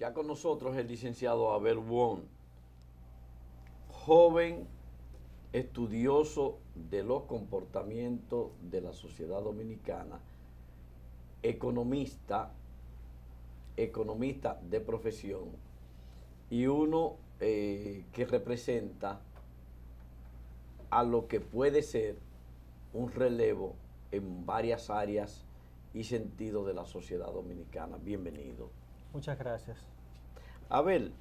Ya con nosotros el licenciado Abel Wong, joven estudioso de los comportamientos de la sociedad dominicana, economista de profesión y uno que representa a lo que puede ser un relevo en varias áreas y sentidos de la sociedad dominicana. Bienvenido. Muchas gracias. Abel,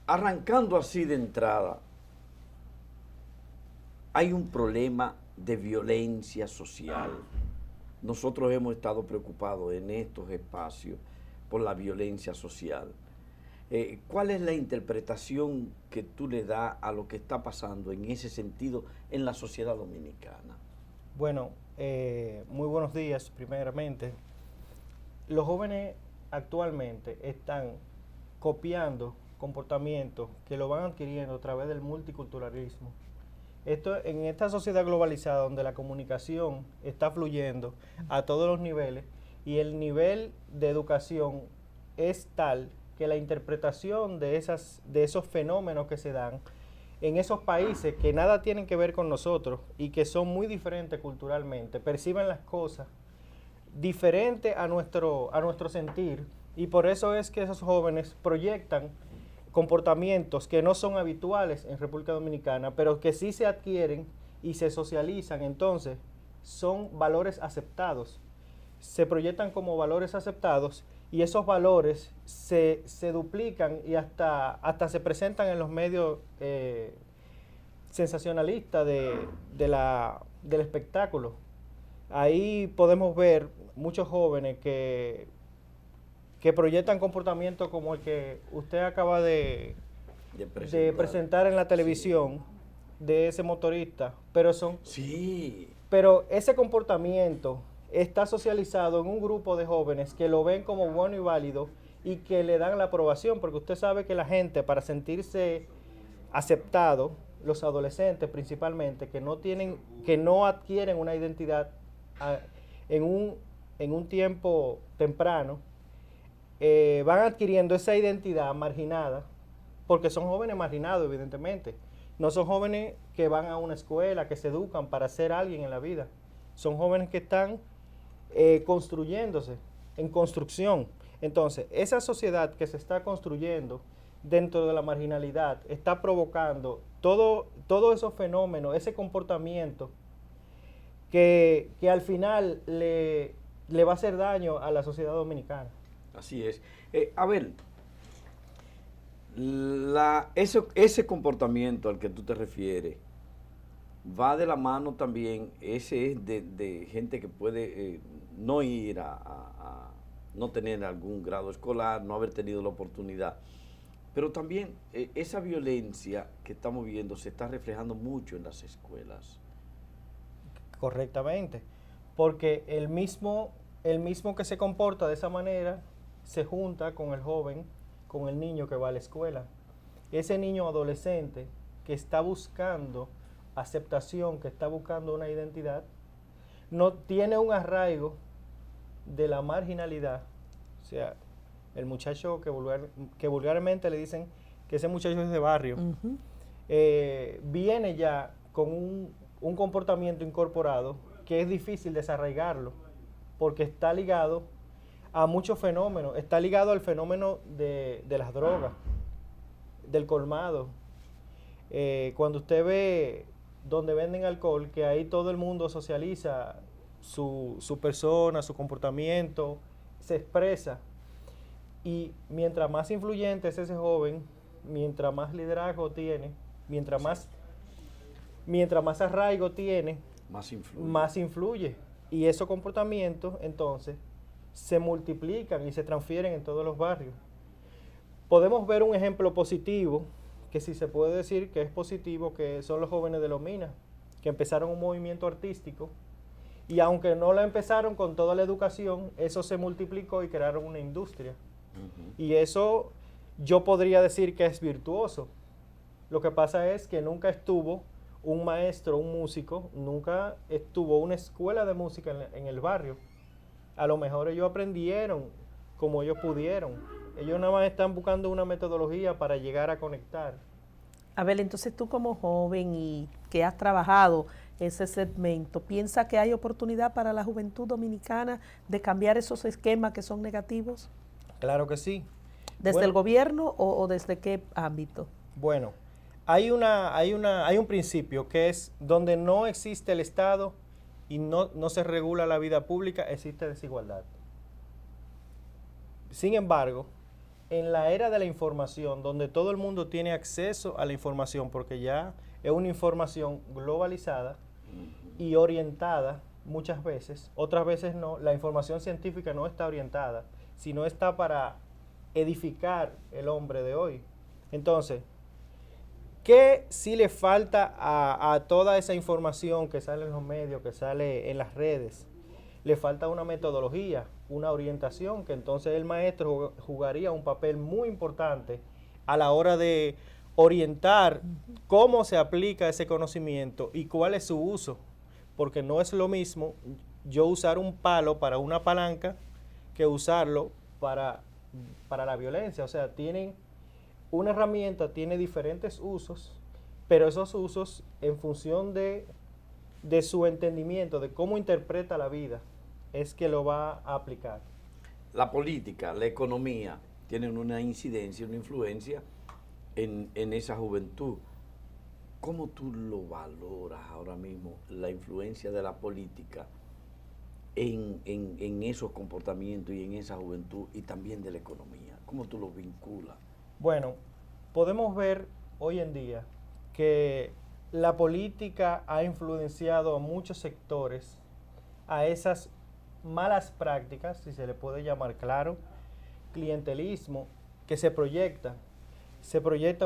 arrancando así de entrada, hay un problema de violencia social. Nosotros hemos estado preocupados en estos espacios por la violencia social. ¿Cuál es la interpretación que tú le das a lo que está pasando en ese sentido en la sociedad dominicana? Bueno, muy buenos días primeramente. Los jóvenes actualmente están copiando comportamientos que lo van adquiriendo a través del multiculturalismo. En esta sociedad globalizada donde la comunicación está fluyendo a todos los niveles y el nivel de educación es tal que la interpretación de esos fenómenos que se dan en esos países que nada tienen que ver con nosotros y que son muy diferentes culturalmente, perciben las cosas diferentes a nuestro sentir, y por eso es que esos jóvenes proyectan comportamientos que no son habituales en República Dominicana, pero que sí se adquieren y se socializan. Entonces son valores aceptados, se proyectan como valores aceptados, y esos valores se duplican y hasta se presentan en los medios sensacionalistas del espectáculo. Ahí podemos ver muchos jóvenes que proyectan comportamientos como el que usted acaba de presentar en la televisión, sí, de ese motorista, sí, pero ese comportamiento está socializado en un grupo de jóvenes que lo ven como bueno y válido y que le dan la aprobación, porque usted sabe que la gente, para sentirse aceptado, los adolescentes principalmente, que no adquieren una identidad en un tiempo temprano, van adquiriendo esa identidad marginada, porque son jóvenes marginados, evidentemente. No son jóvenes que van a una escuela, que se educan para ser alguien en la vida. Son jóvenes que están construyéndose, en construcción. Entonces, esa sociedad que se está construyendo dentro de la marginalidad está provocando todo esos fenómenos, ese comportamiento que al final le va a hacer daño a la sociedad dominicana. Así es. A ver, ese comportamiento al que tú te refieres va de la mano también, ese es de gente que puede no ir no tener algún grado escolar, no haber tenido la oportunidad. Pero también esa violencia que estamos viendo se está reflejando mucho en las escuelas. Correctamente, porque el mismo que se comporta de esa manera se junta con el joven, con el niño que va a la escuela. Ese niño adolescente que está buscando aceptación, que está buscando una identidad, no tiene un arraigo de la marginalidad. O sea, el muchacho que vulgarmente le dicen que ese muchacho es de barrio, viene ya con un comportamiento incorporado que es difícil desarraigarlo, porque está ligado a muchos fenómenos. Está ligado al fenómeno de las drogas, del colmado. Cuando usted ve donde venden alcohol, que ahí todo el mundo socializa su persona, su comportamiento, se expresa. Y mientras más influyente es ese joven, mientras más liderazgo tiene, mientras más arraigo tiene, más influye. Y esos comportamientos, entonces, se multiplican y se transfieren en todos los barrios. Podemos ver un ejemplo positivo, que si se puede decir que es positivo, que son los jóvenes de Lomina, que empezaron un movimiento artístico, y aunque no lo empezaron con toda la educación, eso se multiplicó y crearon una industria. Y eso yo podría decir que es virtuoso. Lo que pasa es que nunca estuvo un maestro, un músico, nunca estuvo una escuela de música en el barrio. A lo mejor ellos aprendieron como ellos pudieron, Ellos nada más están buscando una metodología para llegar a conectar. Abel, entonces tú como joven y que has trabajado ese segmento, ¿piensas que hay oportunidad para la juventud dominicana de cambiar esos esquemas que son negativos? Claro que sí. ¿Desde el gobierno o desde qué ámbito? Bueno, hay un principio que es donde no existe el Estado y no se regula la vida pública, existe desigualdad. Sin embargo, en la era de la información, donde todo el mundo tiene acceso a la información, porque ya es una información globalizada y orientada muchas veces, otras veces no, la información científica no está orientada, sino está para edificar el hombre de hoy. Entonces, ¿qué sí le falta a toda esa información que sale en los medios, que sale en las redes? Le falta una metodología, una orientación, que entonces el maestro jugaría un papel muy importante a la hora de orientar cómo se aplica ese conocimiento y cuál es su uso. Porque no es lo mismo yo usar un palo para una palanca que usarlo para la violencia. O sea, una herramienta tiene diferentes usos, pero esos usos en función de su entendimiento, de cómo interpreta la vida, es que lo va a aplicar. La política, la economía tienen una incidencia, una influencia en esa juventud. ¿Cómo tú lo valoras ahora mismo, la influencia de la política en esos comportamientos y en esa juventud y también de la economía? ¿Cómo tú lo vinculas? Bueno, podemos ver hoy en día que la política ha influenciado a muchos sectores a esas malas prácticas, si se le puede llamar claro, clientelismo, que se proyecta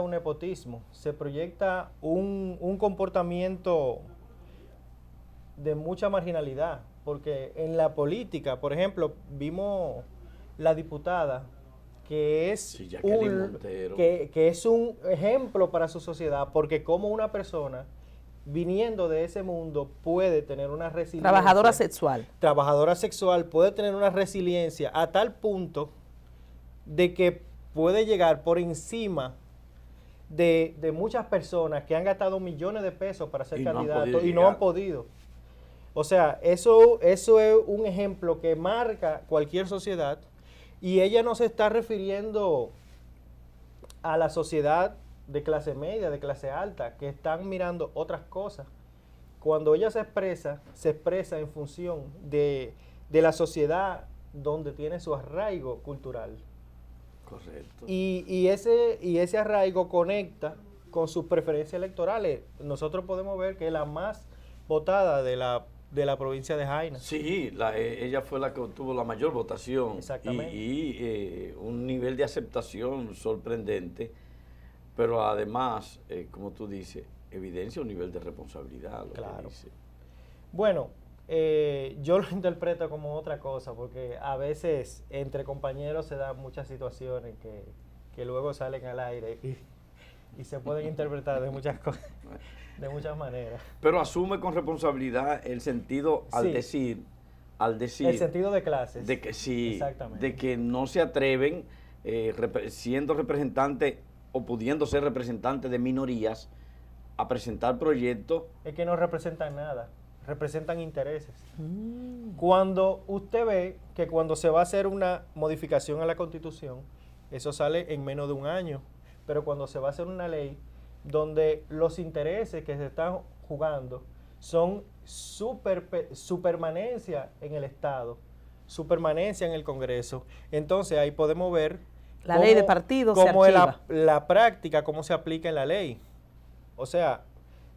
un nepotismo, se proyecta un comportamiento de mucha marginalidad, porque en la política, por ejemplo, vimos la diputada que es, Sí, que es un ejemplo para su sociedad, porque como una persona viniendo de ese mundo puede tener una resiliencia. Trabajadora sexual. Trabajadora sexual puede tener una resiliencia a tal punto de que puede llegar por encima de muchas personas que han gastado millones de pesos para ser candidatos y no han podido. O sea, eso es un ejemplo que marca cualquier sociedad, y ella no se está refiriendo a la sociedad de clase media, de clase alta, que están mirando otras cosas. Cuando ella se expresa en función de la sociedad donde tiene su arraigo cultural. Correcto. Y ese arraigo conecta con sus preferencias electorales. Nosotros podemos ver que es la más votada de la provincia de Jaina. Sí, ella fue la que obtuvo la mayor votación. Exactamente. Y un nivel de aceptación sorprendente, pero además, como tú dices, evidencia un nivel de responsabilidad. Claro. Que dice. Bueno, yo lo interpreto como otra cosa, porque a veces entre compañeros se dan muchas situaciones que luego salen al aire y se pueden interpretar de muchas cosas, de muchas maneras. Pero asume con responsabilidad el sentido al decir. El sentido de clases. De que sí, exactamente. De que no se atreven, siendo representantes o pudiendo ser representantes de minorías, a presentar proyectos. Es que no representan nada, representan intereses. Cuando usted ve que cuando se va a hacer una modificación a la Constitución, eso sale en menos de un año, pero cuando se va a hacer una ley donde los intereses que se están jugando son su permanencia en el Estado, su permanencia en el Congreso, entonces ahí podemos ver la ley de partidos cómo se es archiva. la práctica, cómo se aplica en la ley. O sea,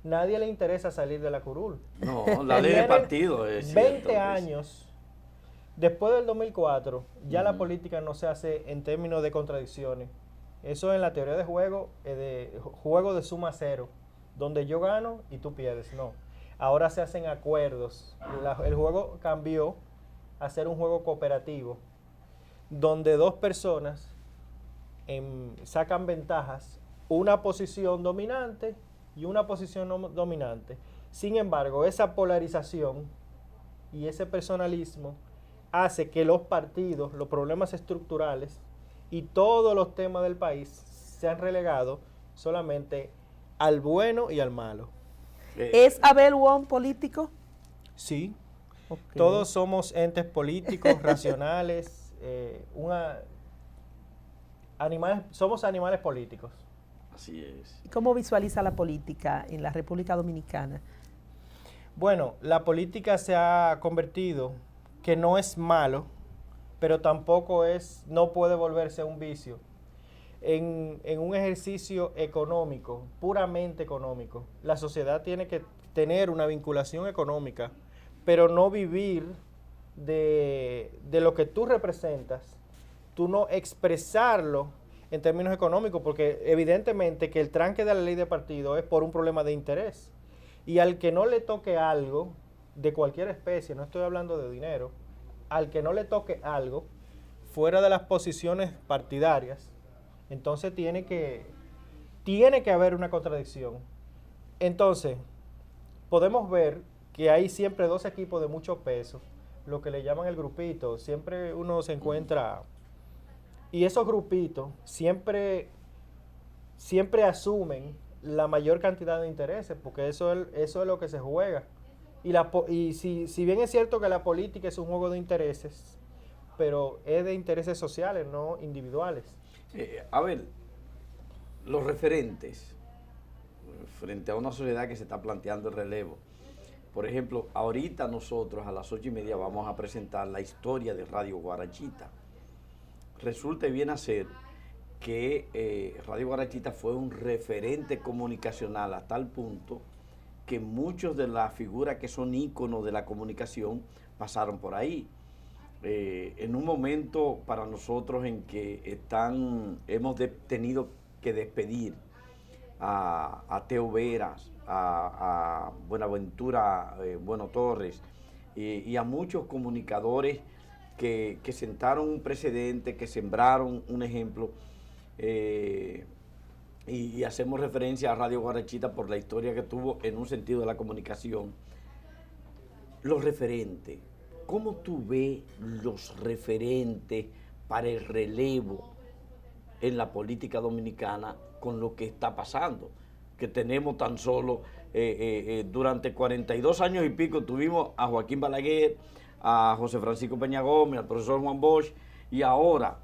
nadie le interesa salir de la curul. No, la ley de partido es 20 cierto, años después del 2004, ya la política no se hace en términos de contradicciones. Eso en la teoría de juego de suma cero, donde yo gano y tú pierdes. No, ahora se hacen acuerdos. El juego cambió a ser un juego cooperativo, donde dos personas sacan ventajas, una posición dominante y una posición no dominante. Sin embargo, esa polarización y ese personalismo hace que los partidos, los problemas estructurales, y todos los temas del país se han relegado solamente al bueno y al malo. ¿Es Abel Wong político? Sí, Ok. todos somos entes políticos, racionales, somos animales políticos. Así es. ¿Y cómo visualiza la política en la República Dominicana? Bueno, la política se ha convertido, que no es malo, pero tampoco no puede volverse un vicio, en un ejercicio económico, puramente económico. La sociedad tiene que tener una vinculación económica, pero no vivir de lo que tú representas, tú no expresarlo en términos económicos, porque evidentemente que el tranque de la ley de partido es por un problema de interés. Y al que no le toque algo, de cualquier especie, no estoy hablando de dinero, al que no le toque algo fuera de las posiciones partidarias, entonces tiene que haber una contradicción. Entonces, podemos ver que hay siempre dos equipos de mucho peso, lo que le llaman el grupito. Siempre uno se encuentra, y esos grupitos siempre asumen la mayor cantidad de intereses, porque eso es lo que se juega. Y si bien es cierto que la política es un juego de intereses, pero es de intereses sociales, no individuales. A ver, los referentes frente a una sociedad que se está planteando el relevo. Por ejemplo, ahorita nosotros a las 8:30 vamos a presentar la historia de Radio Guarachita. Resulta y viene a ser que Radio Guarachita fue un referente comunicacional a tal punto que muchos de las figuras que son íconos de la comunicación pasaron por ahí. En un momento para nosotros en que hemos tenido que despedir a Teo Veras, a Buenaventura Bueno Torres y a muchos comunicadores que sentaron un precedente, que sembraron un ejemplo, y hacemos referencia a Radio Guarachita por la historia que tuvo en un sentido de la comunicación. Los referentes, ¿cómo tú ves los referentes para el relevo en la política dominicana con lo que está pasando? Que tenemos tan solo, durante 42 años y pico, tuvimos a Joaquín Balaguer, a José Francisco Peña Gómez, al profesor Juan Bosch, y ahora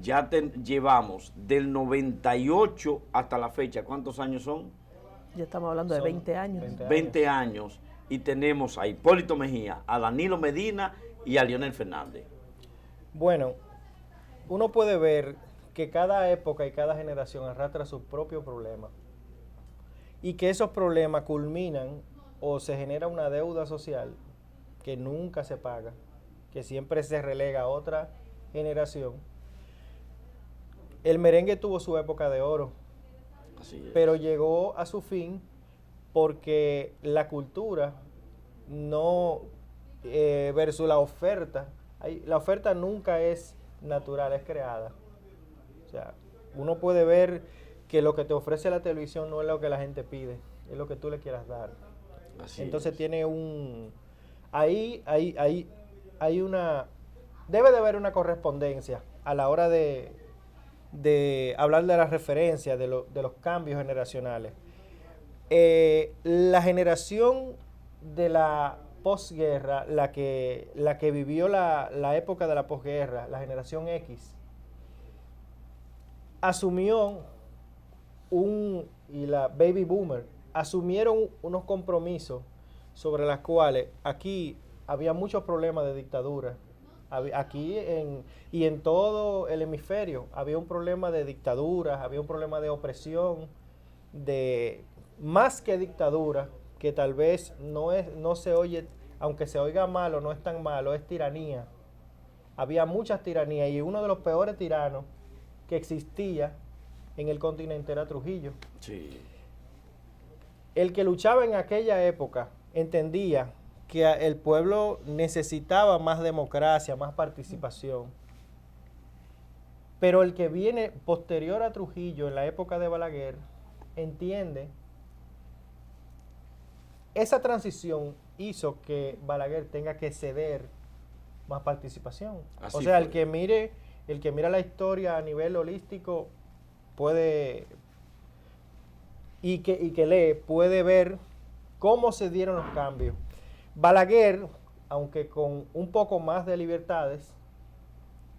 ya llevamos del 98 hasta la fecha, ¿cuántos años son? Ya estamos hablando de 20 años. 20 años, y tenemos a Hipólito Mejía, a Danilo Medina y a Leonel Fernández. Bueno, uno puede ver que cada época y cada generación arrastra sus propios problemas y que esos problemas culminan o se genera una deuda social que nunca se paga, que siempre se relega a otra generación. El merengue tuvo su época de oro, pero llegó a su fin porque la cultura no versus la oferta. La oferta nunca es natural, es creada. O sea, uno puede ver que lo que te ofrece la televisión no es lo que la gente pide, es lo que tú le quieras dar. Así Entonces es. tiene debe de haber una correspondencia a la hora de hablar de la referencia, de los cambios generacionales. La generación de la posguerra, la que vivió la época de la posguerra, la generación X, asumió y la baby boomer, asumieron unos compromisos sobre los cuales aquí había muchos problemas de dictadura. Aquí y en todo el hemisferio había un problema de dictadura, había un problema de opresión, de más que dictadura, que tal vez no se oye, aunque se oiga malo, no es tan malo, es tiranía. Había muchas tiranías y uno de los peores tiranos que existía en el continente era Trujillo. Sí. El que luchaba en aquella época entendía que el pueblo necesitaba más democracia, más participación. Pero el que viene posterior a Trujillo, en la época de Balaguer, entiende, esa transición hizo que Balaguer tenga que ceder más participación. Así o sea, fue. el que mire el que mira la historia a nivel holístico puede, y que lee, puede ver cómo se dieron los cambios. Balaguer, aunque con un poco más de libertades,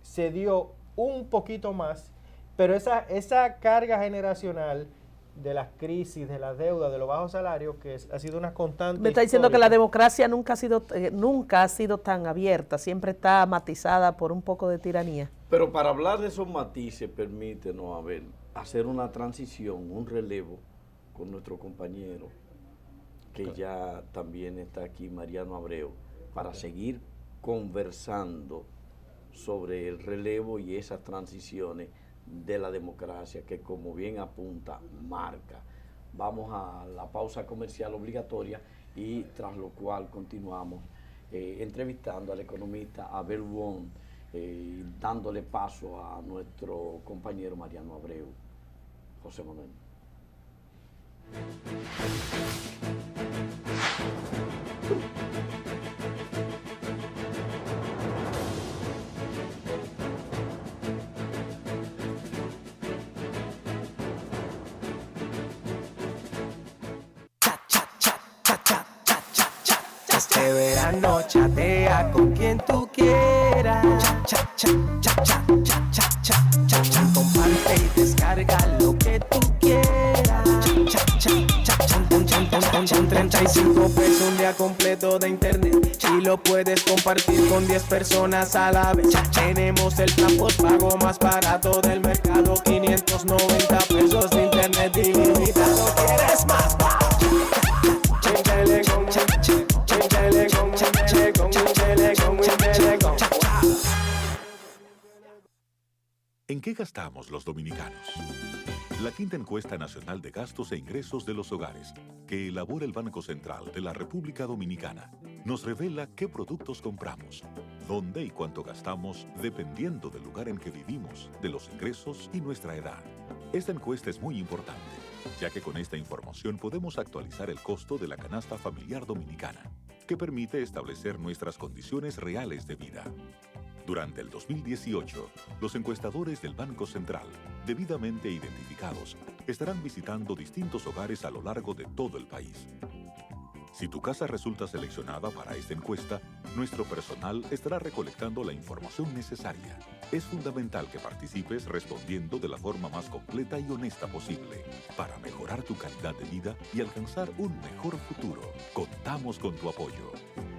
se dio un poquito más, pero esa carga generacional de las crisis, de la deuda, de los bajos salarios, ha sido una constante. Me está diciendo que la democracia nunca ha sido tan abierta, siempre está matizada por un poco de tiranía. Pero para hablar de esos matices, permítenos hacer una transición, un relevo con nuestro compañero, que ya también está aquí, Mariano Abreu, para seguir conversando sobre el relevo y esas transiciones de la democracia que, como bien apunta, marca. Vamos a la pausa comercial obligatoria y tras lo cual continuamos entrevistando al economista Abel Wong, dándole paso a nuestro compañero Mariano Abreu. José Manuel. Este verano chatea con quien tú quieras. Comparte y descarga lo que tú quieras. Con 35 pesos un día completo de internet y lo puedes compartir con 10 personas a la vez. Tenemos el plan postpago más barato del mercado, 590 pesos de internet ilimitado. ¿Quieres más? ¿En qué gastamos los dominicanos? La quinta encuesta nacional de gastos e ingresos de los hogares, que elabora el Banco Central de la República Dominicana, nos revela qué productos compramos, dónde y cuánto gastamos, dependiendo del lugar en que vivimos, de los ingresos y nuestra edad. Esta encuesta es muy importante, ya que con esta información podemos actualizar el costo de la canasta familiar dominicana, que permite establecer nuestras condiciones reales de vida. Durante el 2018, los encuestadores del Banco Central, debidamente identificados, estarán visitando distintos hogares a lo largo de todo el país. Si tu casa resulta seleccionada para esta encuesta, nuestro personal estará recolectando la información necesaria. Es fundamental que participes respondiendo de la forma más completa y honesta posible para mejorar tu calidad de vida y alcanzar un mejor futuro. Contamos con tu apoyo.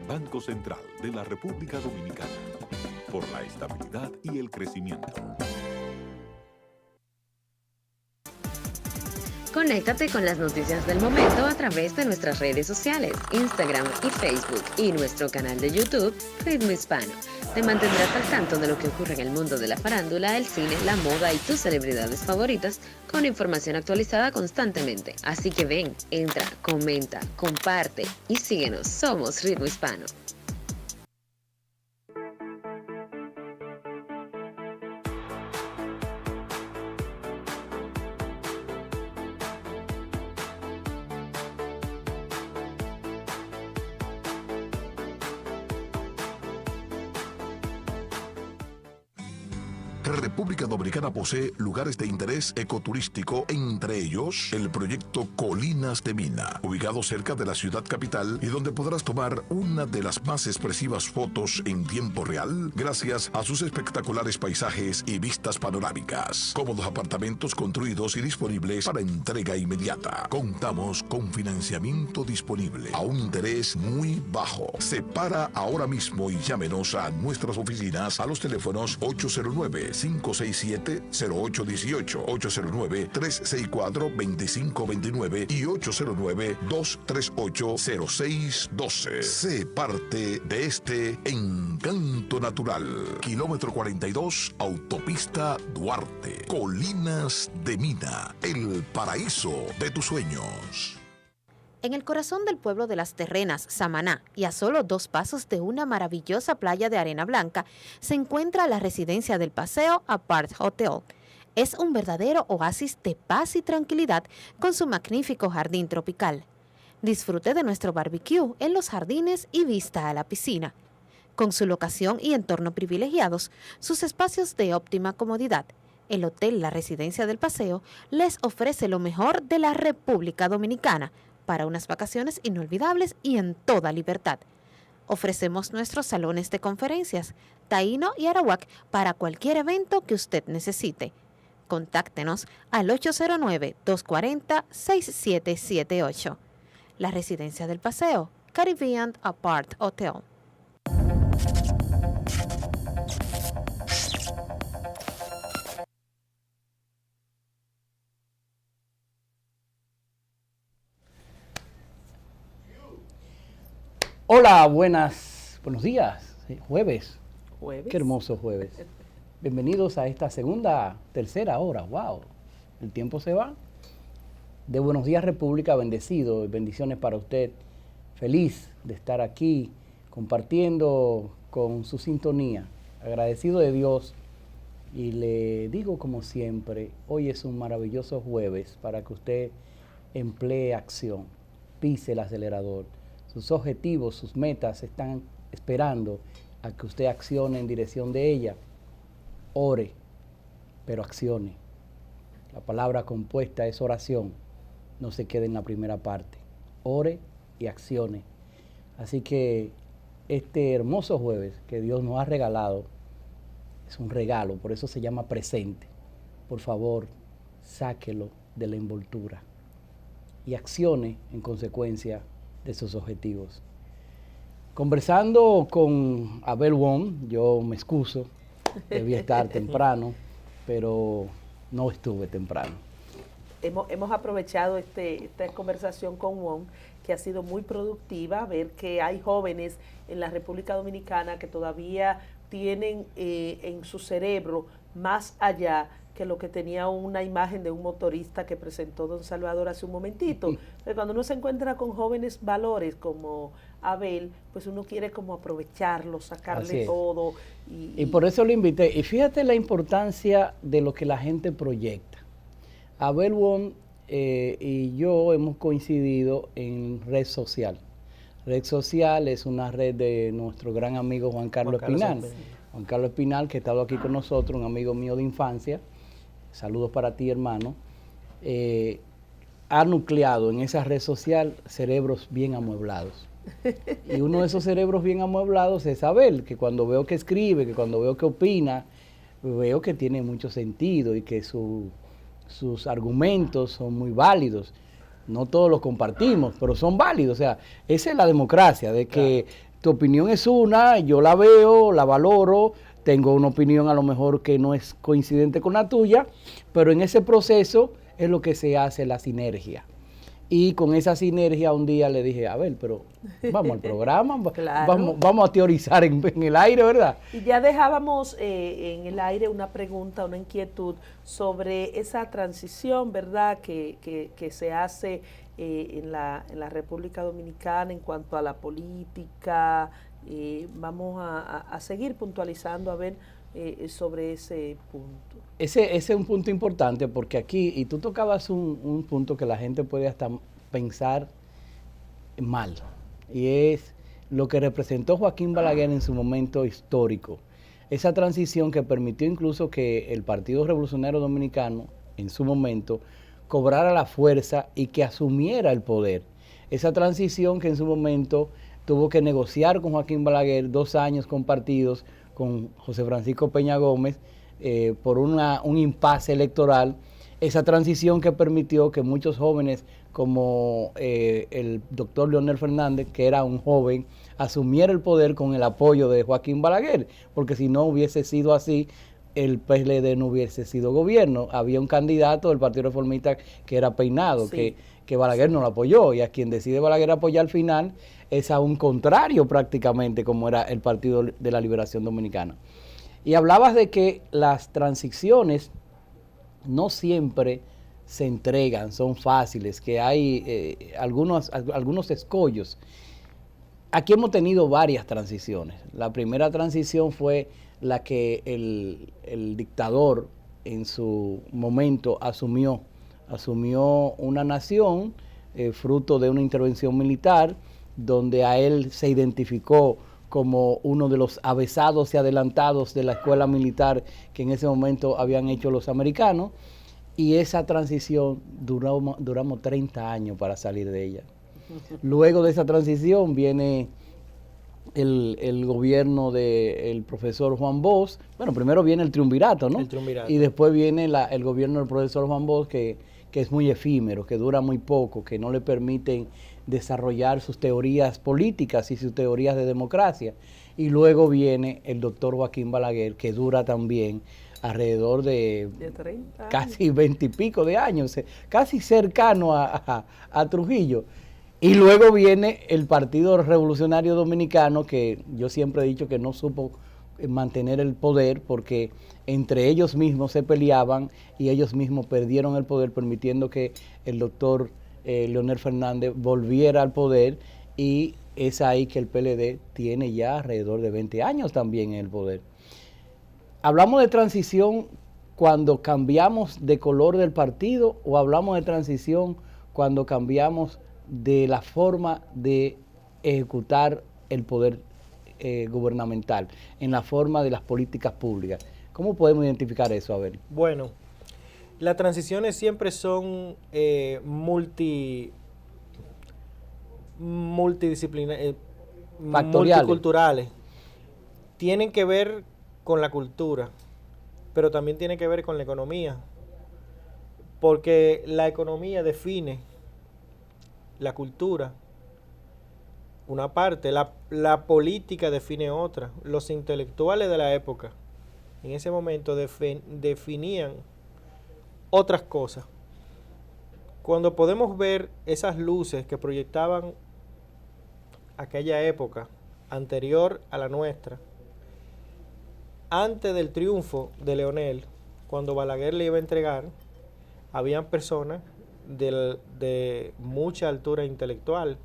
Banco Central de la República Dominicana. Por la estabilidad y el crecimiento. Conéctate con las noticias del momento a través de nuestras redes sociales, Instagram y Facebook, y nuestro canal de YouTube, Ritmo Hispano. Te mantendrás al tanto de lo que ocurre en el mundo de la farándula, el cine, la moda y tus celebridades favoritas, con información actualizada constantemente. Así que ven, entra, comenta, comparte y síguenos. Somos Ritmo Hispano. República Dominicana posee lugares de interés ecoturístico, entre ellos el proyecto Colinas de Mina, ubicado cerca de la ciudad capital y donde podrás tomar una de las más expresivas fotos en tiempo real gracias a sus espectaculares paisajes y vistas panorámicas. Cómodos apartamentos construidos y disponibles para entrega inmediata. Contamos con financiamiento disponible a un interés muy bajo. Separa ahora mismo y llámenos a nuestras oficinas a los teléfonos 809-567-0818, 809-364-2529 y 809-238-0612. Sé parte de este encanto natural. Kilómetro 42, Autopista Duarte. Colinas de Mina, el paraíso de tus sueños. En el corazón del pueblo de Las Terrenas, Samaná, y a solo 2 pasos de una maravillosa playa de arena blanca, se encuentra la residencia del Paseo Apart Hotel. Es un verdadero oasis de paz y tranquilidad con su magnífico jardín tropical. Disfrute de nuestro barbecue en los jardines y vista a la piscina. con su locación y entorno privilegiados, sus espacios de óptima comodidad. El Hotel La Residencia del Paseo les ofrece lo mejor de la República Dominicana para unas vacaciones inolvidables y en toda libertad. Ofrecemos nuestros salones de conferencias, Taíno y Arawak para cualquier evento que usted necesite. Contáctenos al 809-240-6778. La Residencia del Paseo, Caribbean Apart Hotel. Hola, buenos días. Jueves. Jueves. Qué hermoso jueves. Bienvenidos a esta tercera hora. Wow, el tiempo se va. De Buenos Días República, bendecido y bendiciones para usted. Feliz de estar aquí compartiendo con su sintonía. Agradecido de Dios y le digo como siempre, hoy es un maravilloso jueves para que usted emplee acción, pise el acelerador. Sus objetivos, sus metas están esperando a que usted accione en dirección de ella. Ore, pero accione. La palabra compuesta es oración. No se quede en la primera parte. Ore y accione. Así que este hermoso jueves que Dios nos ha regalado es un regalo, por eso se llama presente. Por favor, sáquelo de la envoltura y accione en consecuencia de sus objetivos. Conversando con Abel Wong, yo me excuso, debía estar temprano, pero no estuve temprano. Hemos aprovechado esta conversación con Wong, que ha sido muy productiva, ver que hay jóvenes en la República Dominicana que todavía tienen en su cerebro más allá que lo que tenía una imagen de un motorista que presentó don Salvador hace un momentito. Pero cuando uno se encuentra con jóvenes valores como Abel, pues uno quiere como aprovecharlo, sacarle todo. Y por eso lo invité. Y fíjate la importancia de lo que la gente proyecta. Abel Wong y yo hemos coincidido en red social. Red social es una red de nuestro gran amigo Juan Carlos Espinal. Juan Carlos Espinal, que ha estado aquí con nosotros, un amigo mío de infancia. Saludos para ti, hermano. Ha nucleado en esa red social cerebros bien amueblados. Y uno de esos cerebros bien amueblados es Abel, que cuando veo que escribe, que cuando veo que opina, veo que tiene mucho sentido y que sus argumentos son muy válidos. No todos los compartimos, pero son válidos. O sea, esa es la democracia, de que tu opinión es una, yo la veo, la valoro, tengo una opinión a lo mejor que no es coincidente con la tuya, pero en ese proceso es lo que se hace la sinergia. Y con esa sinergia un día le dije, a ver, pero vamos al programa, vamos a teorizar en el aire, ¿verdad? Y ya dejábamos en el aire una pregunta, una inquietud sobre esa transición, ¿verdad?, que se hace en la República Dominicana en cuanto a la política. Vamos a seguir puntualizando, a ver, sobre ese punto. Ese es un punto importante porque aquí, y tú tocabas un punto que la gente puede hasta pensar mal, y es lo que representó Joaquín Balaguer en su momento histórico. Esa transición que permitió incluso que el Partido Revolucionario Dominicano, en su momento, cobrara la fuerza y que asumiera el poder. Esa transición que en su momento tuvo que negociar con Joaquín Balaguer 2 años compartidos con José Francisco Peña Gómez por un impasse electoral. Esa transición que permitió que muchos jóvenes como el doctor Leonel Fernández, que era un joven, asumiera el poder con el apoyo de Joaquín Balaguer, porque si no hubiese sido así, el PLD no hubiese sido gobierno. Había un candidato del Partido Reformista que era Peinado, que Balaguer no lo apoyó, y a quien decide Balaguer apoyar al final es a un contrario prácticamente como era el Partido de la Liberación Dominicana. Y hablabas de que las transiciones no siempre se entregan, son fáciles, que hay algunos escollos. Aquí hemos tenido varias transiciones. La primera transición fue la que el dictador en su momento asumió una nación fruto de una intervención militar, donde a él se identificó como uno de los avesados y adelantados de la escuela militar que en ese momento habían hecho los americanos, y esa transición duramos 30 años para salir de ella. Luego de esa transición viene el gobierno del profesor Juan Bosch. Bueno, primero viene el triunvirato, ¿no? El triunvirato. Y después viene el gobierno del profesor Juan Bosch, que es muy efímero, que dura muy poco, que no le permiten desarrollar sus teorías políticas y sus teorías de democracia. Y luego viene el doctor Joaquín Balaguer, que dura también alrededor de 30 casi 20 y pico de años, casi cercano a Trujillo. Y luego viene el Partido Revolucionario Dominicano, que yo siempre he dicho que no supo mantener el poder porque entre ellos mismos se peleaban y ellos mismos perdieron el poder, permitiendo que el doctor Leonel Fernández volviera al poder, y es ahí que el PLD tiene ya alrededor de 20 años también en el poder. ¿Hablamos de transición cuando cambiamos de color del partido o hablamos de transición cuando cambiamos de la forma de ejecutar el poder gubernamental, en la forma de las políticas públicas? ¿Cómo podemos identificar eso, Abel? Bueno, las transiciones siempre son multidisciplinarias, multiculturales. Tienen que ver con la cultura, pero también tienen que ver con la economía, porque la economía define la cultura, una parte, la política define otra. Los intelectuales de la época en ese momento definían otras cosas. Cuando podemos ver esas luces que proyectaban aquella época anterior a la nuestra, antes del triunfo de Leonel, cuando Balaguer le iba a entregar, habían personas de mucha altura intelectual.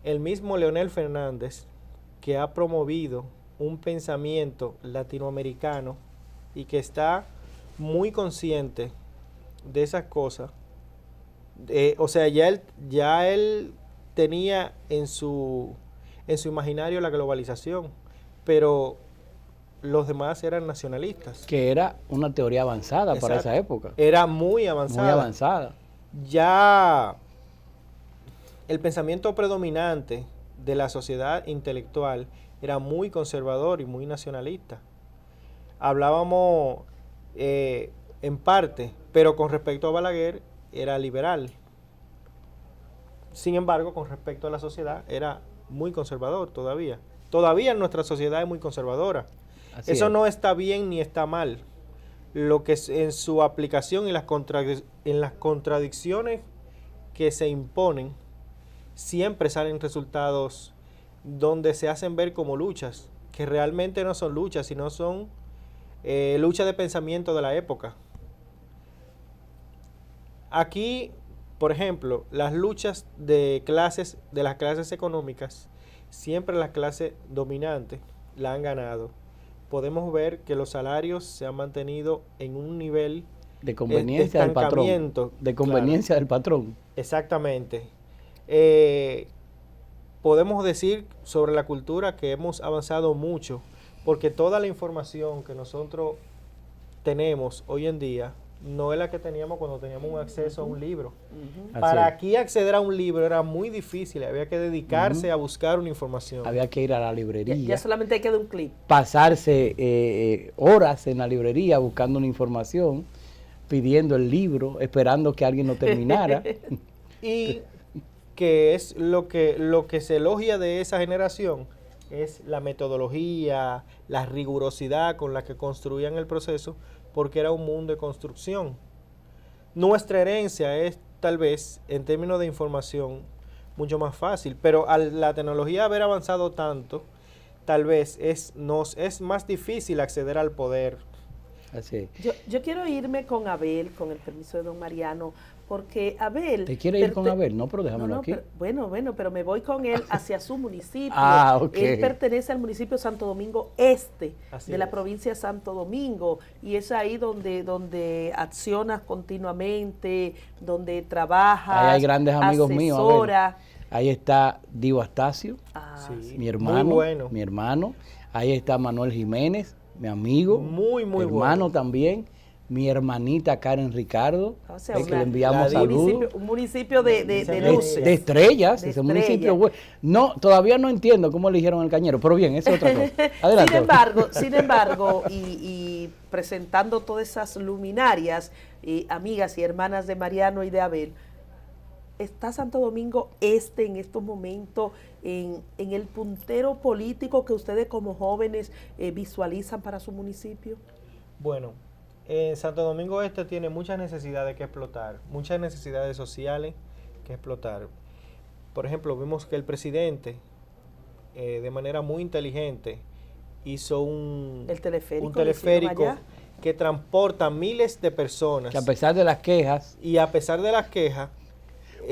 El mismo Leonel Fernández, que ha promovido un pensamiento latinoamericano y que está muy consciente de esas cosas, o sea, ya él tenía en su imaginario la globalización, pero los demás eran nacionalistas. Que era una teoría avanzada. Exacto. Para esa época. Era muy avanzada. Muy avanzada. Ya el pensamiento predominante de la sociedad intelectual era muy conservador y muy nacionalista. Hablábamos en parte, pero con respecto a Balaguer era liberal. Sin embargo, con respecto a la sociedad era muy conservador todavía. Todavía nuestra sociedad es muy conservadora. Así Eso es. No está bien ni está mal. Lo que es en su aplicación y en las contradicciones que se imponen, siempre salen resultados donde se hacen ver como luchas, que realmente no son luchas, sino son luchas de pensamiento de la época. Aquí, por ejemplo, las luchas de las clases económicas, siempre las clases dominantes la han ganado. Podemos ver que los salarios se han mantenido en un nivel de conveniencia del patrón. De conveniencia del patrón. Exactamente. Podemos decir sobre la cultura que hemos avanzado mucho, porque toda la información que nosotros tenemos hoy en día no es la que teníamos cuando teníamos un acceso a un libro. Para aquí acceder a un libro era muy difícil, había que dedicarse a buscar una información. Había que ir a la librería. Ya solamente hay que dar un clic. Pasarse horas en la librería buscando una información, pidiendo el libro, esperando que alguien lo terminara. Y que es lo que se elogia de esa generación, es la metodología, la rigurosidad con la que construían el proceso, porque era un mundo de construcción. Nuestra herencia es tal vez, en términos de información, mucho más fácil, pero al la tecnología haber avanzado tanto, tal vez nos es más difícil acceder al poder. Así. Yo quiero irme con Abel, con el permiso de don Mariano, porque Abel... ¿Te quiere ir con Abel? No, pero déjamelo aquí. Pero me voy con él hacia su municipio. Okay. Él pertenece al municipio de Santo Domingo Este, de la provincia de Santo Domingo, y es ahí donde accionas continuamente, donde trabajas, ahí hay grandes amigos míos, ahí está Dio Astacio, Sí, mi hermano, muy bueno. mi hermano, ahí está Manuel Jiménez, mi amigo, Muy hermano bueno. también, mi hermanita Karen Ricardo, O sea, que le enviamos la saludos. un municipio de De luces. De estrellas, De ese estrellas. municipio. No, todavía no entiendo cómo eligieron el Cañero, pero bien, esa es otra cosa. Adelante. Sin embargo, y presentando todas esas luminarias, amigas y hermanas de Mariano y de Abel, ¿está Santo Domingo Este en estos momentos en el puntero político que ustedes como jóvenes visualizan para su municipio? Bueno, Santo Domingo Este tiene muchas necesidades que explotar, muchas necesidades sociales que explotar. Por ejemplo, vimos que el presidente, de manera muy inteligente, hizo un teleférico que transporta miles de personas. Que a pesar de las quejas, Y a pesar de las quejas,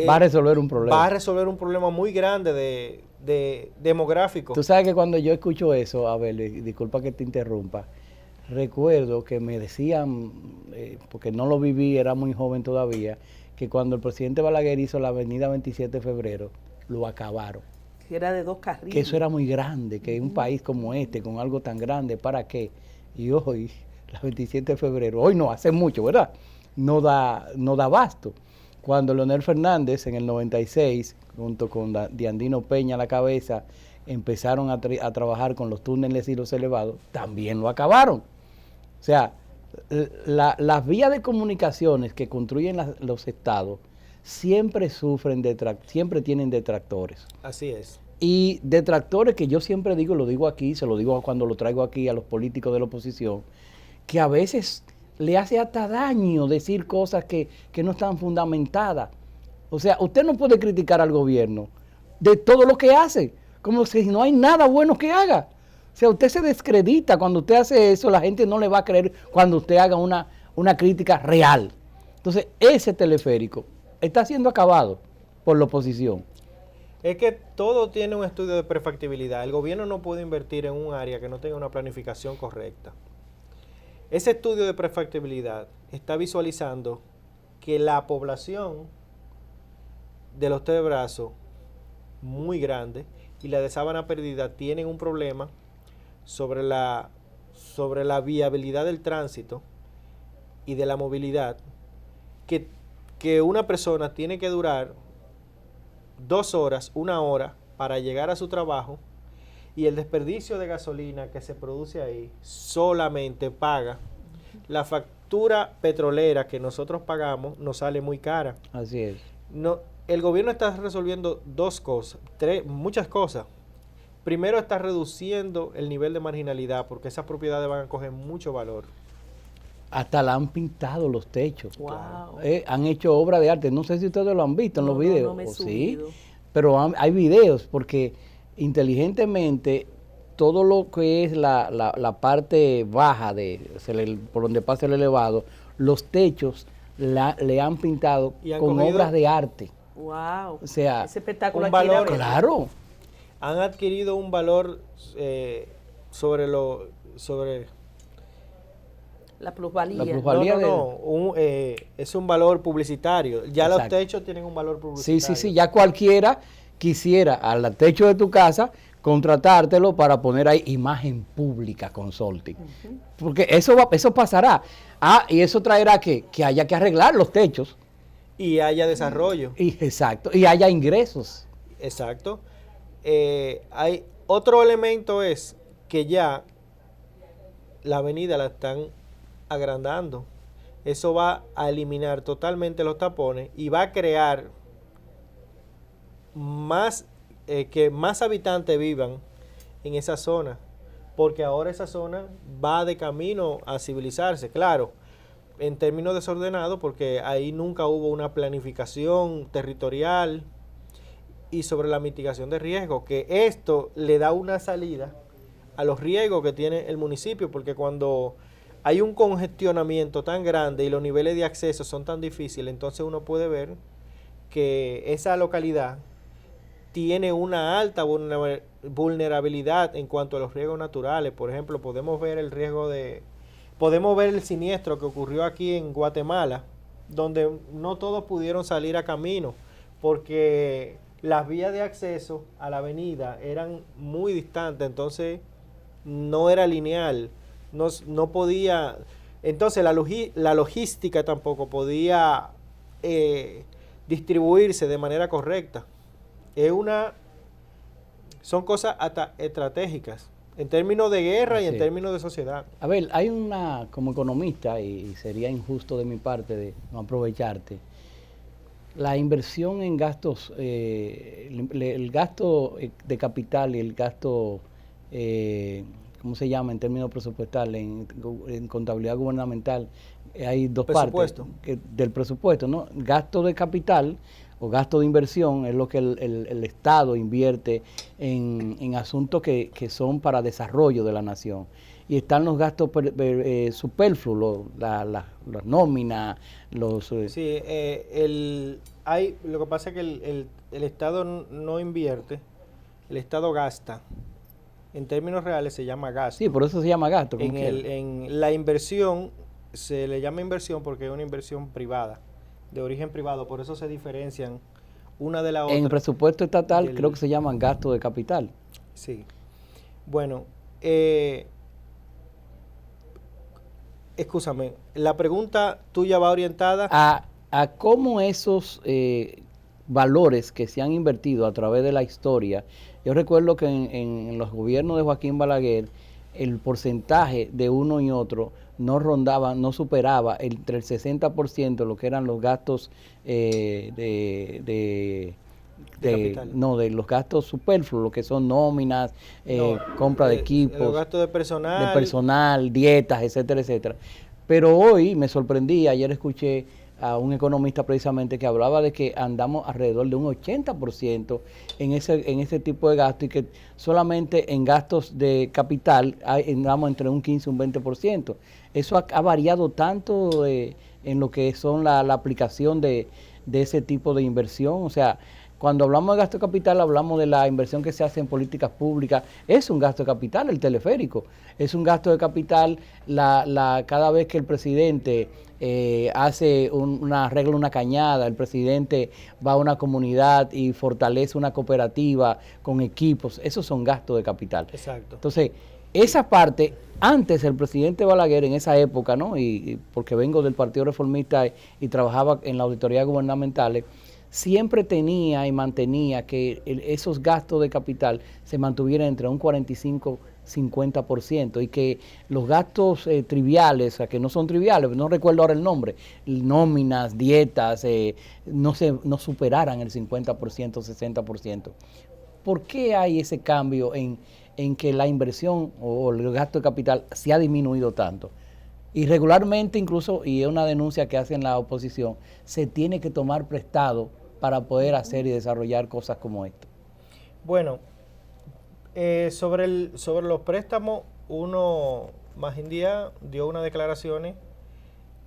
va a resolver un problema. va a resolver un problema muy grande de demográfico. Tú sabes que cuando yo escucho eso, Abel, disculpa que te interrumpa, recuerdo que me decían, porque no lo viví, era muy joven todavía, que cuando el presidente Balaguer hizo la avenida 27 de febrero, lo acabaron. Que era de 2 carriles. Que eso era muy grande, que un país como este, con algo tan grande, ¿para qué? Y hoy, la 27 de febrero, hoy no, hace mucho, ¿verdad? No da abasto. Cuando Leonel Fernández en el 96, junto con Diandino Peña a la cabeza, empezaron a trabajar con los túneles y los elevados, también lo acabaron. O sea, las vías de comunicaciones que construyen los estados siempre siempre tienen detractores. Así es. Y detractores que yo siempre digo, lo digo aquí, se lo digo cuando lo traigo aquí a los políticos de la oposición, que a veces le hace hasta daño decir cosas que no están fundamentadas. O sea, usted no puede criticar al gobierno de todo lo que hace, como si no hay nada bueno que haga. O sea, usted se descredita cuando usted hace eso, la gente no le va a creer cuando usted haga una crítica real. Entonces, ese teleférico está siendo acabado por la oposición. Es que todo tiene un estudio de prefactibilidad. El gobierno no puede invertir en un área que no tenga una planificación correcta. Ese estudio de prefactibilidad está visualizando que la población de los Tres Brazos, muy grande, y la de Sabana Perdida tienen un problema sobre la viabilidad del tránsito y de la movilidad, que una persona tiene que durar 2 horas, 1 hora para llegar a su trabajo, y el desperdicio de gasolina que se produce ahí solamente paga la factura petrolera que nosotros pagamos, nos sale muy cara. Así es. No, el gobierno está resolviendo muchas cosas. Primero, está reduciendo el nivel de marginalidad porque esas propiedades van a coger mucho valor. Hasta la han pintado los techos. Wow. Han hecho obra de arte. No sé si ustedes lo han visto en los videos. No me he subido. Pero hay videos porque inteligentemente todo lo que es la parte baja por donde pasa el elevado, los techos le han pintado con obras de arte. Wow. O sea, ese espectáculo un valor. Claro. Han adquirido un valor sobre la plusvalía. La plusvalía. Es un valor publicitario. Ya Exacto. Los techos tienen un valor publicitario. Sí, ya cualquiera quisiera al techo de tu casa contratártelo para poner ahí imagen pública consulting. Porque eso pasará. Y eso traerá que haya que arreglar los techos. Y haya desarrollo. Exacto. Y haya ingresos. Exacto. Hay otro elemento es que ya la avenida la están agrandando. Eso va a eliminar totalmente los tapones y va a crear que más habitantes vivan en esa zona, porque ahora esa zona va de camino a civilizarse, claro, en términos desordenados, porque ahí nunca hubo una planificación territorial y sobre la mitigación de riesgos, que esto le da una salida a los riesgos que tiene el municipio, porque cuando hay un congestionamiento tan grande y los niveles de acceso son tan difíciles, entonces uno puede ver que esa localidad tiene una alta vulnerabilidad en cuanto a los riesgos naturales. Por ejemplo, podemos ver el siniestro que ocurrió aquí en Guatemala, donde no todos pudieron salir a camino, porque las vías de acceso a la avenida eran muy distantes, entonces no era lineal, no podía, entonces la logística tampoco podía distribuirse de manera correcta. Son cosas estratégicas, en términos de guerra y en términos de sociedad. A ver, hay como economista, y sería injusto de mi parte de no aprovecharte, la inversión en gastos, el gasto de capital y el gasto, ¿cómo se llama en términos presupuestales, en contabilidad gubernamental? Hay dos partes del presupuesto, ¿no? Gasto de capital o gasto de inversión es lo que el Estado invierte en asuntos que son para desarrollo de la nación. Y están los gastos superfluos, las nóminas, los... Sí, lo que pasa es que el Estado no invierte, el Estado gasta. En términos reales se llama gasto. Sí, por eso se llama gasto. En la inversión se le llama inversión porque es una inversión privada, de origen privado, por eso se diferencian una de la otra. En el presupuesto estatal creo que se llaman gastos de capital. Sí. Bueno, escúchame, la pregunta tuya va orientada a cómo esos valores que se han invertido a través de la historia. Yo recuerdo que en los gobiernos de Joaquín Balaguer el porcentaje de uno y otro no superaba entre el 60% lo que eran los gastos de los gastos superfluos, lo que son nóminas, compra de equipos, los gastos de personal, dietas, etcétera, etcétera. Pero hoy me sorprendí, ayer escuché a un economista precisamente que hablaba de que andamos alrededor de un 80% en ese tipo de gasto, y que solamente en gastos de capital andamos entre un 15 y un 20%. Eso ha variado tanto en lo que son la aplicación de ese tipo de inversión. O sea, cuando hablamos de gasto de capital, hablamos de la inversión que se hace en políticas públicas. Es un gasto de capital el teleférico. Es un gasto de capital cada vez que el presidente arregla una cañada, el presidente va a una comunidad y fortalece una cooperativa con equipos. Esos son gastos de capital. Exacto. Entonces, esa parte, antes el presidente Balaguer, en esa época, ¿no? Y porque vengo del Partido Reformista y trabajaba en la auditoría gubernamental, siempre tenía y mantenía que esos gastos de capital se mantuvieran entre un 45-50%, y que los gastos triviales, o sea, que no son triviales, no recuerdo ahora el nombre, nóminas, dietas, no superaran el 50%, 60%. ¿Por qué hay ese cambio en que la inversión o el gasto de capital se ha disminuido tanto? Y regularmente, incluso, y es una denuncia que hacen la oposición, se tiene que tomar prestado para poder hacer y desarrollar cosas como esta. Bueno, sobre los préstamos, Majindía dio unas declaraciones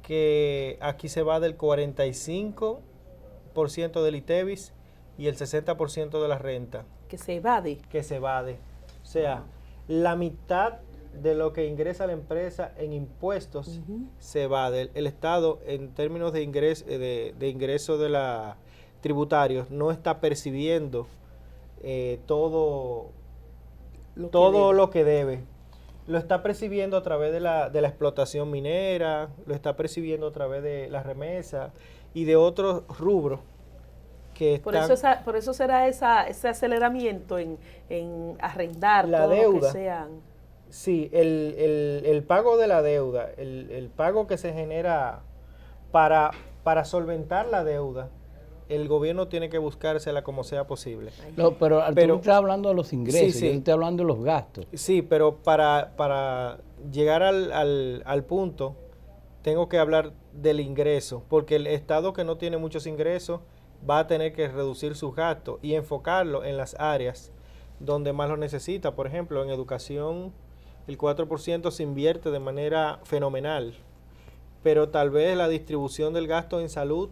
que aquí se va del 45% del ITEVIS y el 60% de la renta. Que se evade. Que se evade. O sea, la mitad de lo que ingresa la empresa en impuestos se evade. El Estado, en términos de ingreso de la tributarios, no está percibiendo todo lo que debe. Lo está percibiendo a través de la explotación minera, lo está percibiendo a través de la remesa y de otros rubros que están... Por eso será ese aceleramiento en arrendar la todo deuda. Lo que sean. Sí, el pago de la deuda, el pago que se genera para solventar la deuda, el gobierno tiene que buscársela como sea posible. No, pero tú estás hablando de los ingresos, sí. Yo estoy hablando de los gastos. Sí, pero para llegar al punto, tengo que hablar del ingreso, porque el Estado que no tiene muchos ingresos va a tener que reducir sus gastos y enfocarlo en las áreas donde más lo necesita. Por ejemplo, en educación el 4% se invierte de manera fenomenal, pero tal vez la distribución del gasto en salud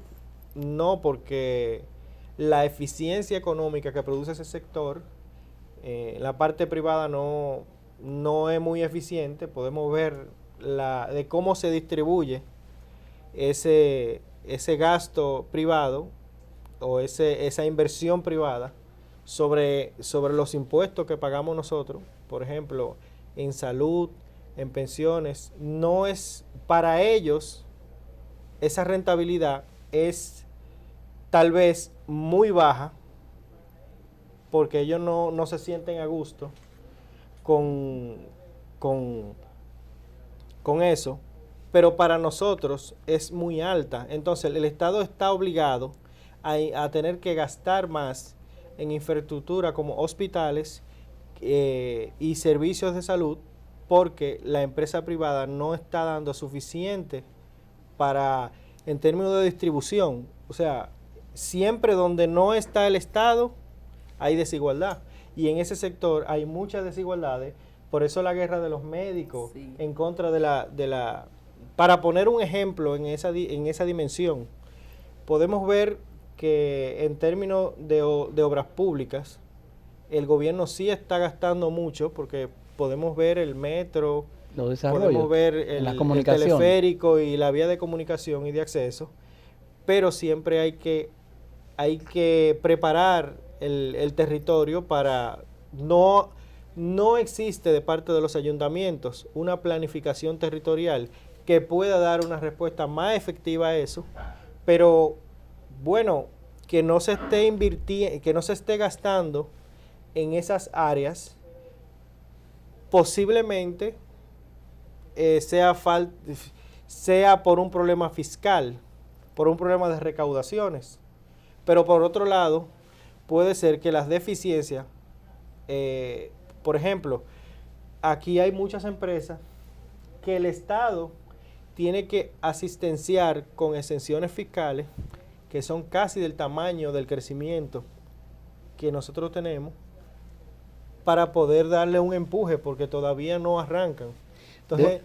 no, porque la eficiencia económica que produce ese sector, la parte privada no es muy eficiente. Podemos ver de cómo se distribuye ese gasto privado o esa inversión privada sobre los impuestos que pagamos nosotros, por ejemplo, en salud, en pensiones, no es para ellos, esa rentabilidad es tal vez muy baja, porque ellos no se sienten a gusto con eso, pero para nosotros es muy alta. Entonces el Estado está obligado a tener que gastar más en infraestructura como hospitales y servicios de salud, porque la empresa privada no está dando suficiente en términos de distribución. O sea, siempre donde no está el Estado hay desigualdad, y en ese sector hay muchas desigualdades. Por eso la guerra de los médicos en contra de la para poner un ejemplo en esa dimensión, podemos ver que en términos de obras públicas, el gobierno sí está gastando mucho, porque podemos ver el metro, podemos ver el teleférico y la vía de comunicación y de acceso, pero siempre hay que preparar el territorio para no existe de parte de los ayuntamientos una planificación territorial que pueda dar una respuesta más efectiva a eso, pero bueno, que no se esté gastando en esas áreas, posiblemente sea por un problema fiscal, por un problema de recaudaciones, pero por otro lado, puede ser que las deficiencias, por ejemplo, aquí hay muchas empresas que el Estado tiene que asistenciar con exenciones fiscales que son casi del tamaño del crecimiento que nosotros tenemos, para poder darle un empuje, porque todavía no arrancan. Entonces,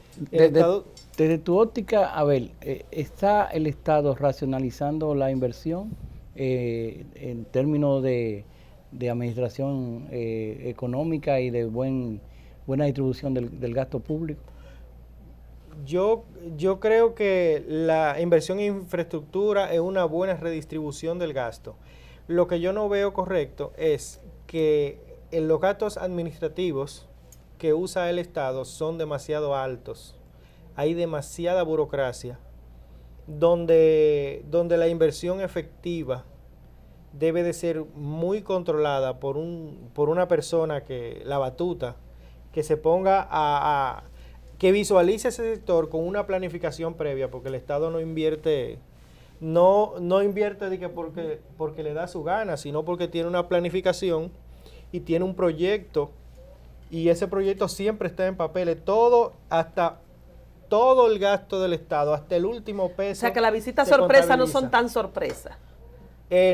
desde tu óptica, Abel, ¿está el Estado racionalizando la inversión en términos de administración económica y de buena distribución del gasto público? Yo creo que la inversión en infraestructura es una buena redistribución del gasto. Lo que yo no veo correcto es que los gastos administrativos que usa el Estado son demasiado altos. Hay demasiada burocracia, donde la inversión efectiva debe de ser muy controlada por una persona, la batuta, que se ponga que visualice ese sector con una planificación previa, porque el Estado no invierte de que porque le da su gana, sino porque tiene una planificación y tiene un proyecto, y ese proyecto siempre está en papeles, todo el gasto del Estado, hasta el último peso. O sea, que las visitas sorpresa no son tan sorpresas.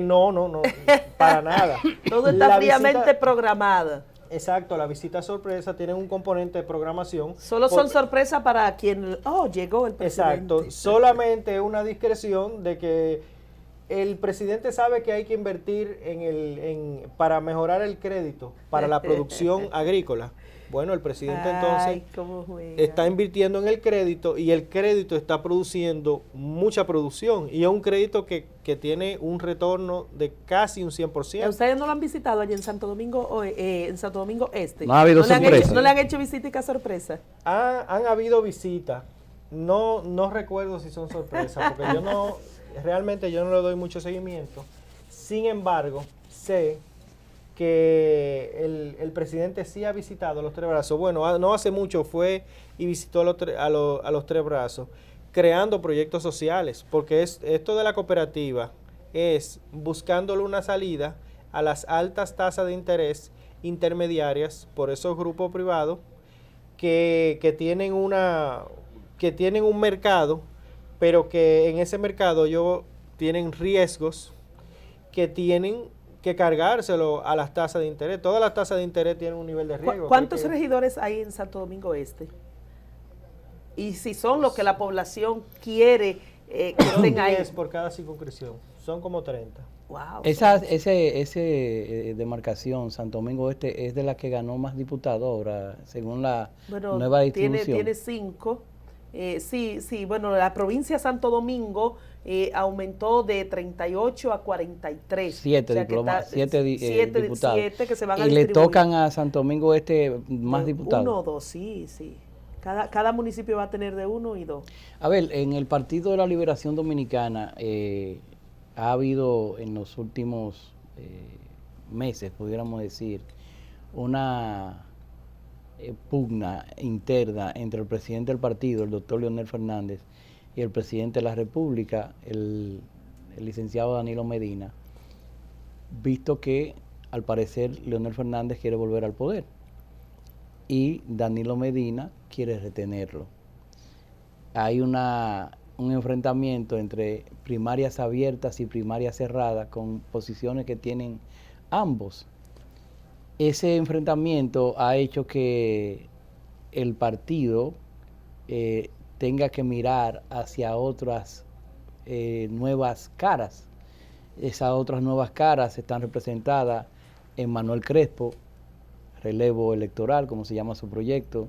No, para nada. Todo está fríamente programado. Exacto, la visita sorpresa tiene un componente de programación. Solo son sorpresas para quien, llegó el presidente. Exacto, solamente una discreción de que el presidente sabe que hay que invertir para mejorar el crédito para la producción agrícola. Bueno, el presidente entonces está invirtiendo en el crédito, y el crédito está produciendo mucha producción, y es un crédito que tiene un retorno de casi un 100%. ¿Ustedes no lo han visitado allí en Santo Domingo Este? No ha habido sorpresa. ¿No le han hecho visita sorpresa? Han habido visitas. No recuerdo si son sorpresas, porque realmente yo no le doy mucho seguimiento. Sin embargo, sé que el presidente sí ha visitado los Tres Brazos. Bueno, no hace mucho fue y visitó a los Tres Brazos, creando proyectos sociales, porque esto de la cooperativa es buscándole una salida a las altas tasas de interés intermediarias por esos grupos privados que tienen un mercado, pero que en ese mercado ellos tienen riesgos que tienen que cargárselo a las tasas de interés. Todas las tasas de interés tienen un nivel de riesgo. ¿Cuántos regidores hay en Santo Domingo Este? Y si son los que la población quiere que estén ahí. 10 por cada circunscripción. Son como 30. Wow. Ese demarcación, Santo Domingo Este, es de la que ganó más diputados ahora, según la nueva distribución. Tiene 5, Sí, bueno, la provincia de Santo Domingo aumentó de 38 a 43. Siete diputados. Siete que se van a y le distribuir. tocan a Santo Domingo más diputados. 1 o 2, sí. Cada municipio va a tener de 1 y 2. A ver, en el Partido de la Liberación Dominicana ha habido en los últimos meses, pudiéramos decir, una pugna interna entre el presidente del partido, el doctor Leonel Fernández, y el presidente de la República, el licenciado Danilo Medina, visto que al parecer Leonel Fernández quiere volver al poder y Danilo Medina quiere retenerlo. Hay un enfrentamiento entre primarias abiertas y primarias cerradas con posiciones que tienen ambos. Ese enfrentamiento ha hecho que el partido tenga que mirar hacia otras nuevas caras. Esas otras nuevas caras están representadas en Manuel Crespo, relevo electoral, como se llama su proyecto,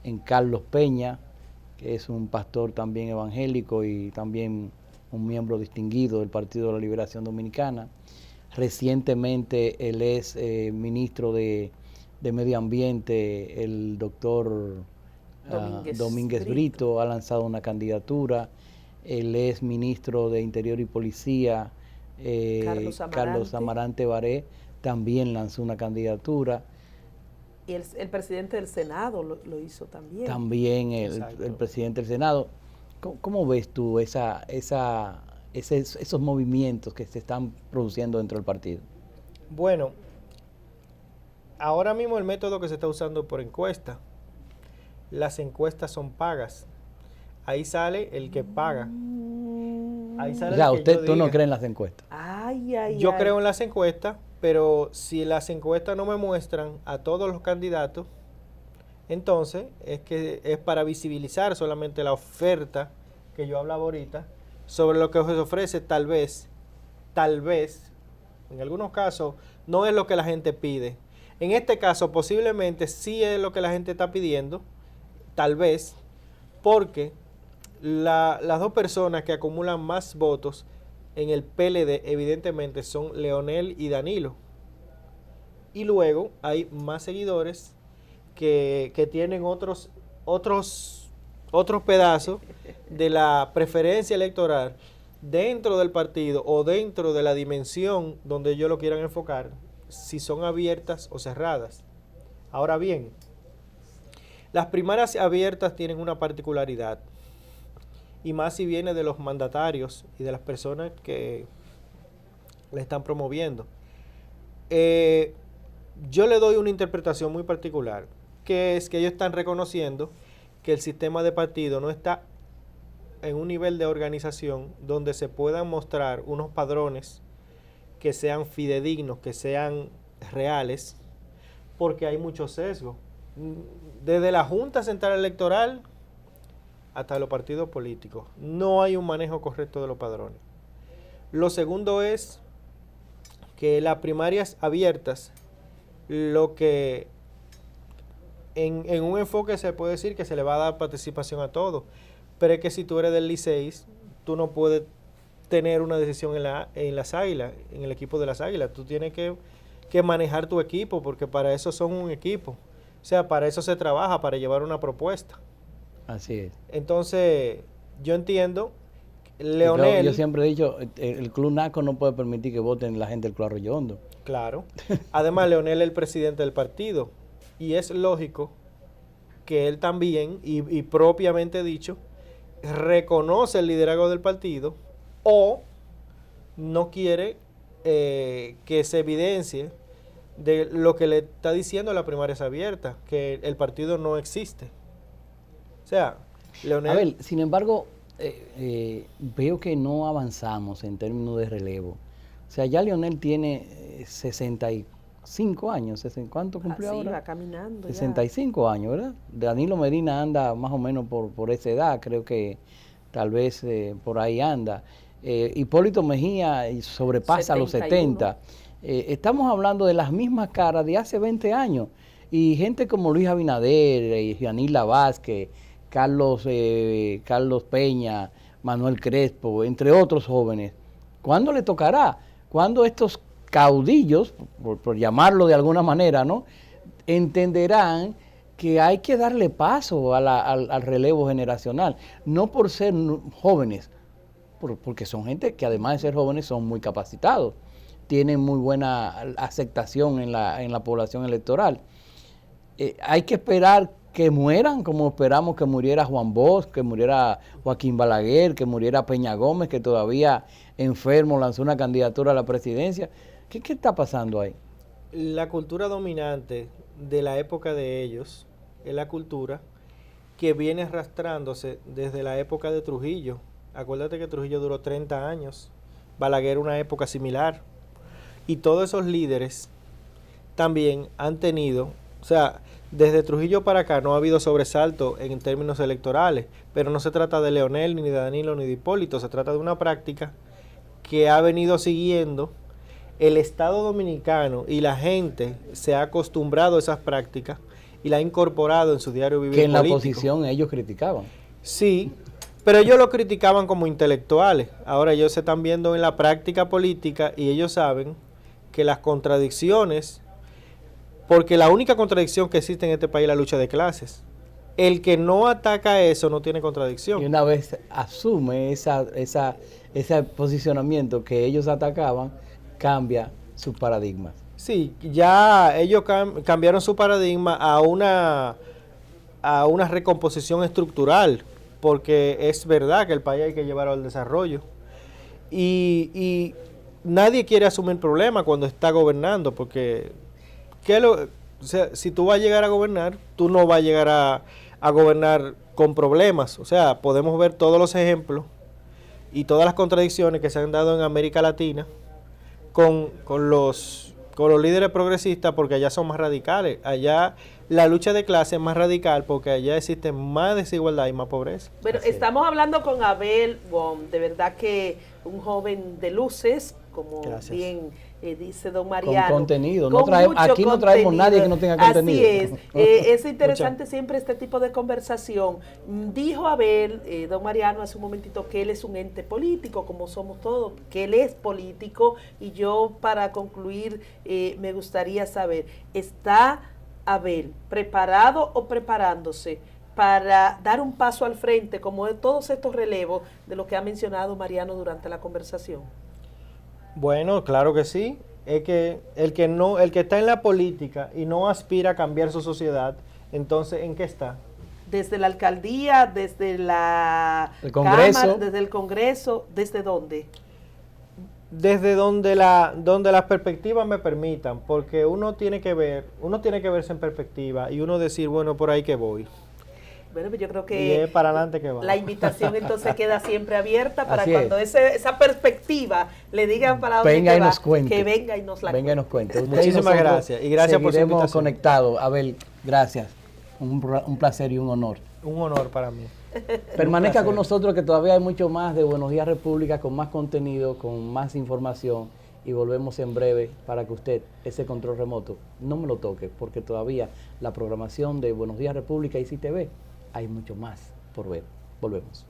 en Carlos Peña, que es un pastor también evangélico y también un miembro distinguido del Partido de la Liberación Dominicana. Recientemente él es ministro de Medio Ambiente, el doctor Domínguez Brito ha lanzado una candidatura. Él es ministro de Interior y Policía, Carlos Amarante Baré, también lanzó una candidatura. Y el presidente del Senado lo hizo también. También el presidente del Senado. ¿Cómo ves tú esos movimientos que se están produciendo dentro del partido? Bueno, ahora mismo el método que se está usando por encuesta, las encuestas son pagas. Ahí sale el que paga. Ahí sale el que tú no crees en las encuestas. Yo creo en las encuestas, pero si las encuestas no me muestran a todos los candidatos, entonces es que es para visibilizar solamente la oferta que yo hablaba ahorita sobre lo que se ofrece. Tal vez, en algunos casos no es lo que la gente pide. En este caso posiblemente sí es lo que la gente está pidiendo, tal vez, porque las dos personas que acumulan más votos en el PLD evidentemente son Leonel y Danilo. Y luego hay más seguidores que tienen otros pedazos de la preferencia electoral dentro del partido o dentro de la dimensión donde ellos lo quieran enfocar, si son abiertas o cerradas. Ahora bien, las primarias abiertas tienen una particularidad, y más si viene de los mandatarios y de las personas que le están promoviendo. Yo le doy una interpretación muy particular, que es que ellos están reconociendo que el sistema de partido no está en un nivel de organización donde se puedan mostrar unos padrones que sean fidedignos, que sean reales, porque hay mucho sesgo. Desde la Junta Central Electoral hasta los partidos políticos, no hay un manejo correcto de los padrones. Lo segundo es que las primarias abiertas, lo que en un enfoque se puede decir que se le va a dar participación a todos, pero es que si tú eres del Licey, tú no puedes tener una decisión en las Águilas, en el equipo de las Águilas. Tú tienes que manejar tu equipo, porque para eso son un equipo. O sea, para eso se trabaja, para llevar una propuesta. Así es. Entonces, yo entiendo, Leonel... Yo siempre he dicho, el Club Naco no puede permitir que voten la gente del Club Arroyo Hondo. Claro. Además, Leonel es el presidente del partido, y es lógico que él también, y propiamente dicho, reconoce el liderazgo del partido, o no quiere que se evidencie de lo que le está diciendo la primaria abierta, que el partido no existe. O sea, Leonel... A ver, sin embargo, veo que no avanzamos en términos de relevo. O sea, ya Leonel tiene 65 años. ¿Cuánto cumplió ahora? Sí, va caminando 65 ya. Años, ¿verdad? Danilo Medina anda más o menos por esa edad, creo que tal vez por ahí anda. Hipólito Mejía sobrepasa 71. Los 70. Estamos hablando de las mismas caras de hace 20 años. Y gente como Luis Abinader y Yanila Vázquez, Carlos Peña, Manuel Crespo, entre otros jóvenes. ¿Cuándo le tocará? ¿Cuándo estos caudillos, por llamarlo de alguna manera, ¿no?, entenderán que hay que darle paso al relevo generacional? No por ser jóvenes, porque son gente que además de ser jóvenes son muy capacitados, tienen muy buena aceptación en la población electoral. Hay que esperar que mueran, como esperamos que muriera Juan Bosch, que muriera Joaquín Balaguer, que muriera Peña Gómez, que todavía enfermo lanzó una candidatura a la presidencia. ¿Qué está pasando ahí? La cultura dominante de la época de ellos es la cultura que viene arrastrándose desde la época de Trujillo. Acuérdate que Trujillo duró 30 años, Balaguer una época similar, y todos esos líderes también han tenido, o sea, desde Trujillo para acá no ha habido sobresalto en términos electorales, pero no se trata de Leonel, ni de Danilo, ni de Hipólito, se trata de una práctica que ha venido siguiendo el Estado Dominicano, y la gente se ha acostumbrado a esas prácticas y la ha incorporado en su diario vivir político. Que en la oposición ellos criticaban. Sí, pero ellos lo criticaban como intelectuales. Ahora ellos se están viendo en la práctica política y ellos saben que las contradicciones, porque la única contradicción que existe en este país es la lucha de clases. El que no ataca eso no tiene contradicción. Y una vez asume ese posicionamiento que ellos atacaban, cambia sus paradigmas. Sí, ya ellos cambiaron su paradigma a una recomposición estructural, porque es verdad que el país hay que llevarlo al desarrollo. Y nadie quiere asumir el problema cuando está gobernando, porque o sea, si tú vas a llegar a gobernar, tú no vas a llegar a gobernar con problemas. O sea, podemos ver todos los ejemplos y todas las contradicciones que se han dado en América Latina con los líderes progresistas, porque allá son más radicales. Allá la lucha de clase es más radical porque allá existe más desigualdad y más pobreza. Bueno, estamos hablando con Abel Wong, de verdad que un joven de luces, como Gracias. Bien dice don Mariano. Con contenido. Con Aquí no traemos nadie que no tenga contenido. Así es. Es interesante siempre este tipo de conversación. Dijo Abel, don Mariano, hace un momentito, que él es un ente político, como somos todos, que él es político. Y yo, para concluir, me gustaría saber, ¿está Abel preparado o preparándose para dar un paso al frente, como de todos estos relevos de lo que ha mencionado Mariano durante la conversación? Bueno, claro que sí. Es que el que está en la política y no aspira a cambiar su sociedad, entonces ¿en qué está? Desde la alcaldía, desde el Congreso. Cámara, desde el Congreso, ¿desde dónde? Desde donde las perspectivas me permitan, porque uno tiene que verse en perspectiva y uno decir, bueno, por ahí que voy. Bueno, pues yo creo Y que es para adelante que va. la invitación entonces queda siempre abierta para Así cuando esa perspectiva le digan para dónde Venga y va, nos cuente. que venga y nos la Venga y cuente. nos cuente. Usted Muchísimas nosotros gracias, y gracias por su seguiremos invitación. conectados. Abel, gracias. Un placer y un honor. Un honor para mí. Permanezca con nosotros, que todavía hay mucho más de Buenos Días República, con más contenido, con más información, y volvemos en breve para que usted, ese control remoto, no me lo toque, porque todavía la programación de Buenos Días República y CTV hay mucho más por ver. Volvemos.